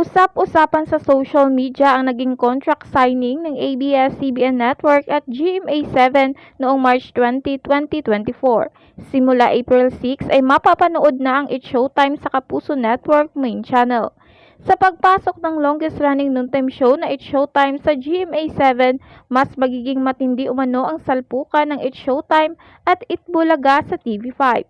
Usap-usapan sa social media ang naging contract signing ng ABS-CBN Network at GMA7 noong March 20, 2024. Simula April 6 ay mapapanood na ang It's Showtime sa Kapuso Network main channel. Sa pagpasok ng longest-running noontime show na It's Showtime sa GMA7, mas magiging matindi umano ang salpukan ng It's Showtime at Itbulaga sa TV5.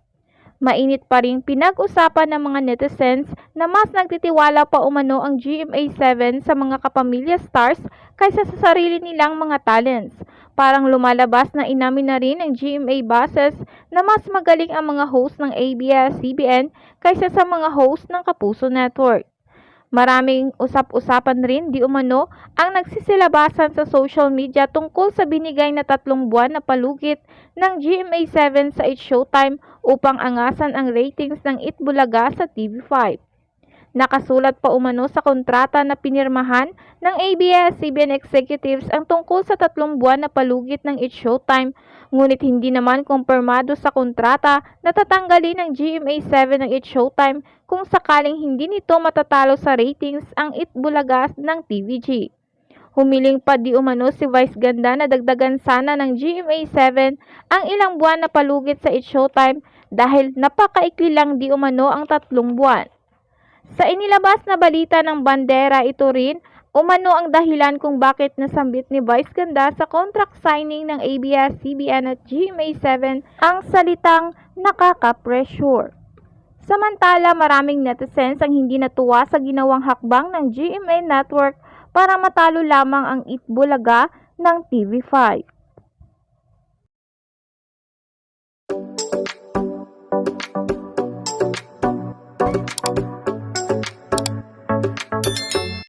Mainit pa ring pinag-usapan ng mga netizens na mas nagtitiwala pa umano ang GMA7 sa mga kapamilya stars kaysa sa sarili nilang mga talents. Parang lumalabas na inamin na rin ng GMA bosses na mas magaling ang mga host ng ABS-CBN kaysa sa mga host ng Kapuso Network. Maraming usap-usapan rin di umano ang nagsisilabasan sa social media tungkol sa binigay na 3 buwan na palugit ng GMA7 sa It's Showtime upang angasan ang ratings ng Itbulaga sa TV5. Nakasulat pa umano sa kontrata na pinirmahan ng ABS-CBN executives ang tungkol sa 3 buwan na palugit ng It's Showtime, ngunit hindi naman kumpirmado sa kontrata na tatanggalin ng GMA7 ng It's Showtime kung sakaling hindi nito matatalo sa ratings ang Itbulaga ng TVG. Humiling pa di umano si Vice Ganda na dagdagan sana ng GMA7 ang ilang buwan na palugit sa It's Showtime dahil napakaikli lang di umano ang 3 buwan. Sa inilabas na balita ng Bandera, ito rin umano ang dahilan kung bakit nasambit ni Vice Ganda sa contract signing ng ABS-CBN at GMA7 ang salitang nakaka-pressure. Samantala, maraming netizens ang hindi natuwa sa ginawang hakbang ng GMA Network para matalo lamang ang Itbulaga ng TV5.